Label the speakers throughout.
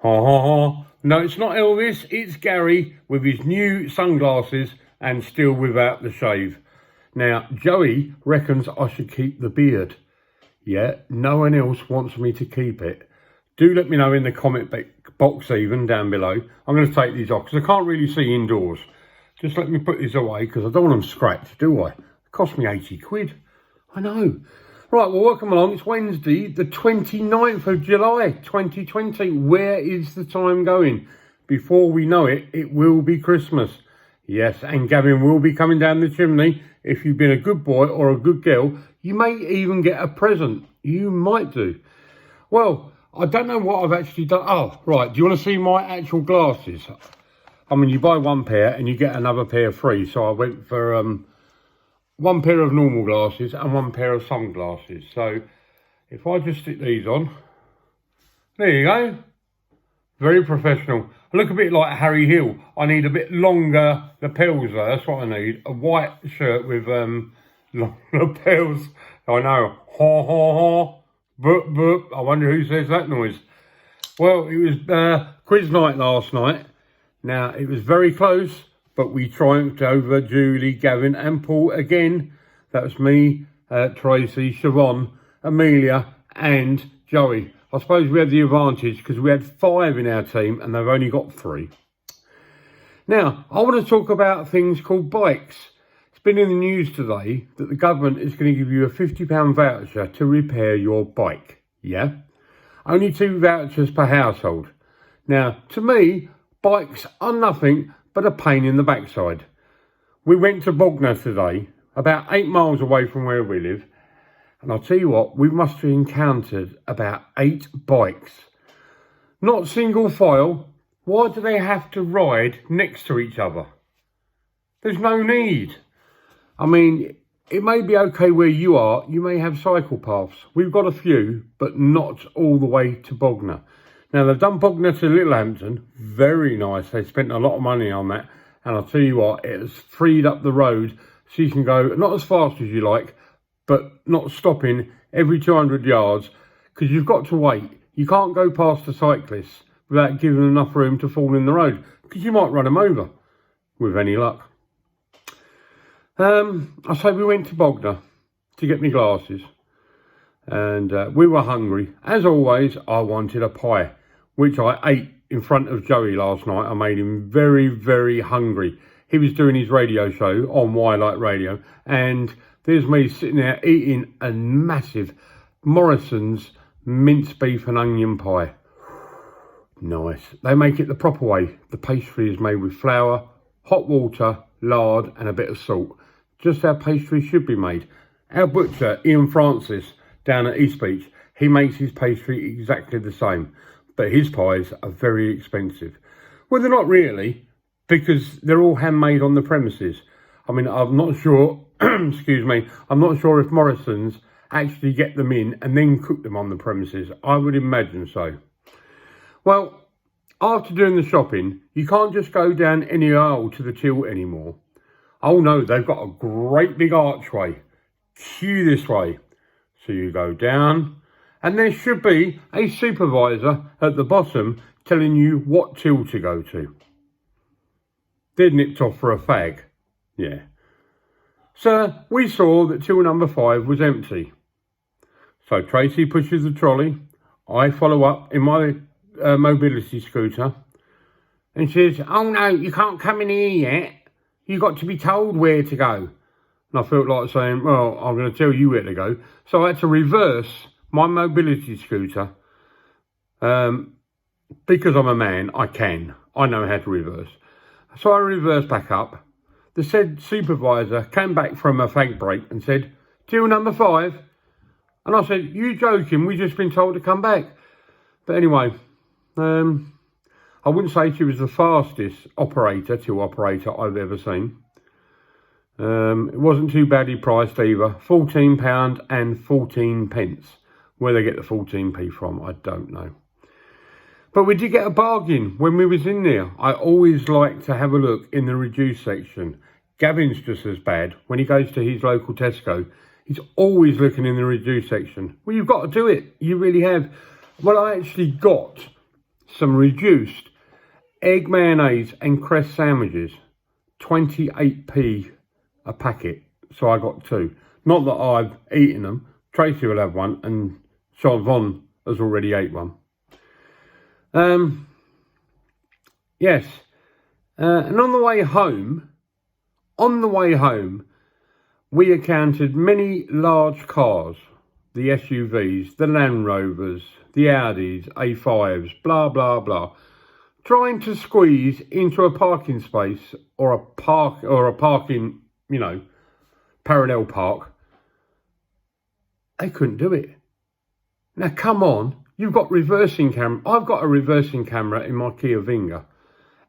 Speaker 1: Ha ha ha. No, it's not Elvis, it's Gary with his new sunglasses and still without the shave. Now, Joey reckons I should keep the beard. Yeah, no one else wants me to keep it. Do let me know in the comment box even down below. I'm going to take these off because I can't really see indoors. Just let me put these away because I don't want them scratched, do I? It cost me 80 quid. I know. Right, well, welcome along. It's Wednesday, the 29th of July, 2020. Where is the time going? Before we know it, it will be Christmas. Yes, and Gavin will be coming down the chimney. If you've been a good boy or a good girl, you may even get a present. You might do. Well, I don't know what I've actually done. Oh, right. Do you want to see my actual glasses? I mean, you buy one pair and you get another pair free. So I went for one pair of normal glasses and one pair of sunglasses. So if I just stick these on, there you go. Very professional. I look a bit like Harry Hill. I need a bit longer lapels though. That's what I need. A white shirt with long lapels. I know. Ha ha ha. Boop boop. I wonder who says that noise. Well, it was quiz night last night. Now, it was very close, but we triumphed over Julie, Gavin and Paul again. That was me, Tracy, Siobhan, Amelia and Joey. I suppose we had the advantage because we had 5 in our team and they've only got 3. Now, I want to talk about things called bikes. It's been in the news today that the government is going to give you a £50 voucher to repair your bike. Yeah? Only 2 vouchers per household. Now, to me, bikes are nothing but a pain in the backside. We went to Bognor today, about 8 miles away from where we live. And I'll tell you what, we must have encountered about 8 bikes. Not single file. Why do they have to ride next to each other? There's no need. I mean, it may be okay where you are. You may have cycle paths. We've got a few, but not all the way to Bognor. Now, they've done Bognor to Littlehampton. Very nice. They spent a lot of money on that. And I'll tell you what, it has freed up the road so you can go not as fast as you like, but not stopping every 200 yards because you've got to wait. You can't go past the cyclists without giving enough room to fall in the road because you might run them over with any luck. I say we went to Bognor to get me glasses and we were hungry. As always, I wanted a pie, which I ate in front of Joey last night. I made him very, very hungry. He was doing his radio show on Wildlight Radio and there's me sitting there eating a massive Morrison's minced beef and onion pie. Nice. They make it the proper way. The pastry is made with flour, hot water, lard and a bit of salt. Just how pastry should be made. Our butcher, Ian Francis, down at East Beach, he makes his pastry exactly the same. But his pies are very expensive. Well, they're not really, because they're all handmade on the premises. I mean, I'm not sure, excuse me, I'm not sure if Morrison's actually get them in and then cook them on the premises. I would imagine so. Well, after doing the shopping, you can't just go down any aisle to the till anymore. Oh no, they've got a great big archway. Queue this way. So you go down and there should be a supervisor at the bottom telling you what till to go to. They're nipped off for a fag. Yeah. So we saw that till number 5 was empty. So Tracy pushes the trolley. I follow up in my mobility scooter. And she says, oh no, you can't come in here yet. You've got to be told where to go. And I felt like saying, well, I'm going to tell you where to go. So I had to reverse my mobility scooter. Because I'm a man, I know how to reverse. So I reversed back up. The said supervisor came back from a fag break and said, till number 5. And I said, you joking? We've just been told to come back. But anyway, I wouldn't say she was the fastest till operator I've ever seen. It wasn't too badly priced either. £14 and 14 pence. Where they get the 14p from, I don't know. But we did get a bargain when we was in there. I always like to have a look in the reduced section. Gavin's just as bad. When he goes to his local Tesco, he's always looking in the reduced section. Well, you've got to do it. You really have. Well, I actually got some reduced egg mayonnaise and cress sandwiches, 28p a packet. So I got 2. Not that I've eaten them. Tracy will have one, and Siobhan has already ate one. Yes. And on the way home, we encountered many large cars, the SUVs, the Land Rovers, the Audis, A5s, blah, blah, blah, trying to squeeze into a parking space or a parking, parallel park. They couldn't do it. Now, come on, you've got reversing camera. I've got a reversing camera in my Kia Vinga,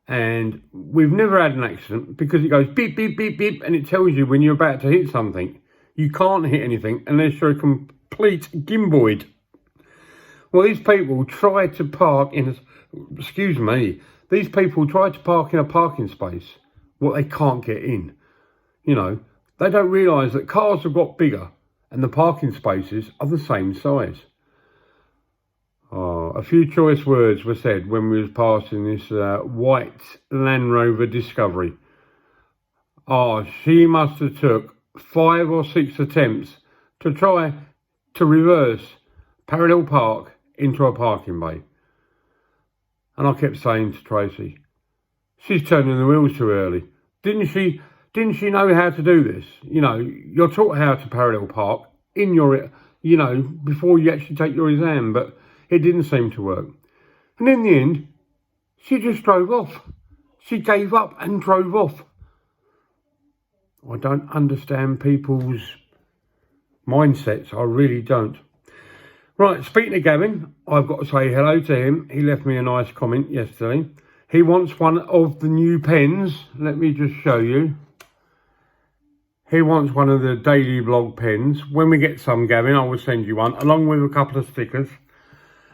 Speaker 1: and we've never had an accident because it goes beep, beep, beep, beep, and it tells you when you're about to hit something. You can't hit anything unless you're a complete gimboid. Well, these people try to park in these people try to park in a parking space what they can't get in. They don't realise that cars have got bigger and the parking spaces are the same size. A few choice words were said when we was passing this white Land Rover Discovery. She must have took 5 or 6 attempts to try to reverse parallel park into a parking bay. And I kept saying to Tracy, she's turning the wheels too early. Didn't she know how to do this? You're taught how to parallel park in your, before you actually take your exam, but it didn't seem to work. And in the end, she just drove off. She gave up and drove off. I don't understand people's mindsets. I really don't. Right, speaking of Gavin, I've got to say hello to him. He left me a nice comment yesterday. He wants one of the new pens. Let me just show you. He wants one of the daily vlog pens. When we get some, Gavin, I will send you one, along with a couple of stickers.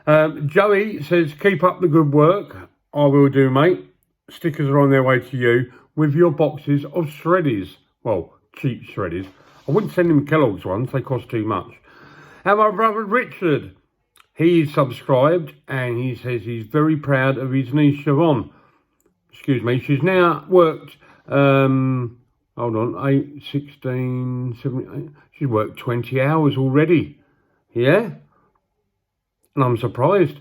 Speaker 1: Joey says, keep up the good work. I will do, mate. Stickers are on their way to you with your boxes of shreddies. Well, cheap shreddies. I wouldn't send him Kellogg's ones. They cost too much. And my brother Richard, he's subscribed and he says he's very proud of his niece Siobhan. She's now worked, 8, 16, 17, she's worked 20 hours already. Yeah? And I'm surprised.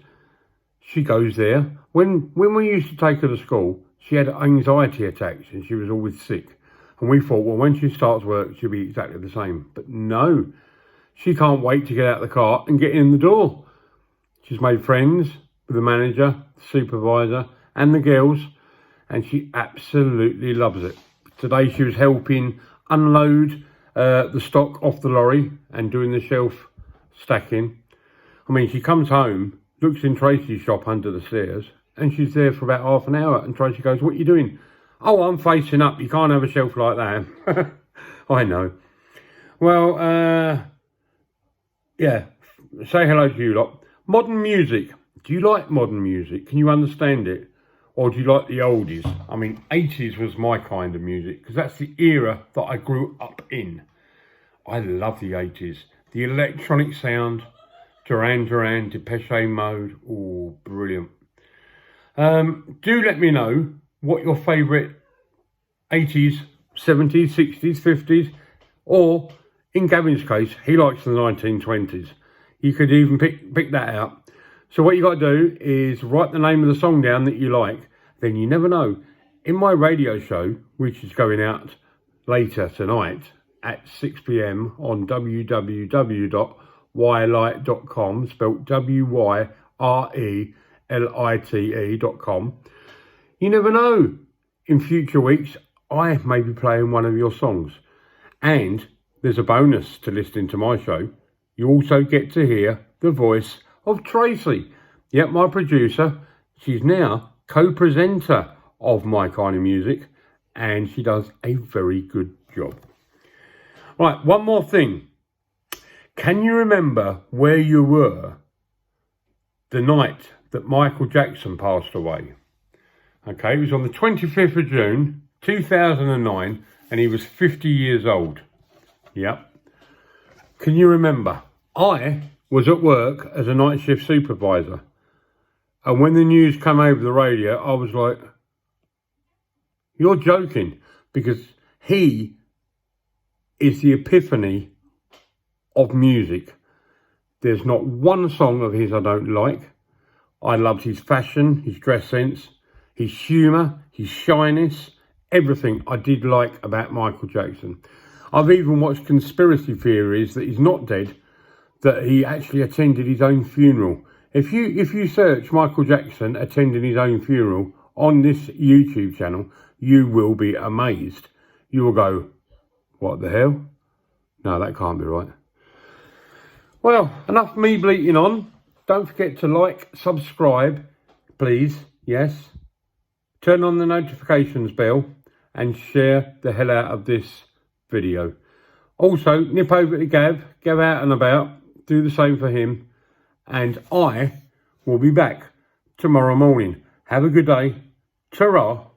Speaker 1: She goes there. When we used to take her to school, she had anxiety attacks and she was always sick. And we thought, well, when she starts work, she'll be exactly the same. But no. She can't wait to get out of the car and get in the door. She's made friends with the manager, the supervisor, and the girls, and she absolutely loves it. Today she was helping unload the stock off the lorry and doing the shelf stacking. She comes home, looks in Tracy's shop under the stairs, and she's there for about half an hour, and Tracy goes, what are you doing? Oh, I'm facing up. You can't have a shelf like that. I know. Well, yeah, say hello to you lot. Modern music. Do you like modern music? Can you understand it? Or do you like the oldies? 80s was my kind of music because that's the era that I grew up in. I love the 80s. The electronic sound, Duran Duran, Depeche Mode. Oh, brilliant. Do let me know what your favourite 80s, 70s, 60s, 50s, or in Gavin's case, he likes the 1920s. You could even pick that out. So what you got to do is write the name of the song down that you like. Then you never know. In my radio show, which is going out later tonight at 6 p.m. on www.ylite.com, spelt WYRELITE.com. You never know. In future weeks, I may be playing one of your songs. And there's a bonus to listening to my show. You also get to hear the voice of Tracy. Yep, my producer. She's now co-presenter of My Kind of Music. And she does a very good job. Right, one more thing. Can you remember where you were the night that Michael Jackson passed away? Okay, it was on the 25th of June, 2009, and he was 50 years old. Yep. Can you remember? I was at work as a night shift supervisor. And when the news came over the radio, I was like, you're joking, because he is the epiphany of music. There's not one song of his I don't like. I loved his fashion, his dress sense, his humour, his shyness, everything I did like about Michael Jackson. I've even watched conspiracy theories that he's not dead, that he actually attended his own funeral. If you search Michael Jackson attending his own funeral on this YouTube channel, you will be amazed. You will go, what the hell? No, that can't be right. Well, enough me bleating on. Don't forget to like, subscribe, please, yes. Turn on the notifications bell and share the hell out of this video. Also, nip over to Gav, go out and about, do the same for him. And I will be back tomorrow morning. Have a good day. Ta-ra.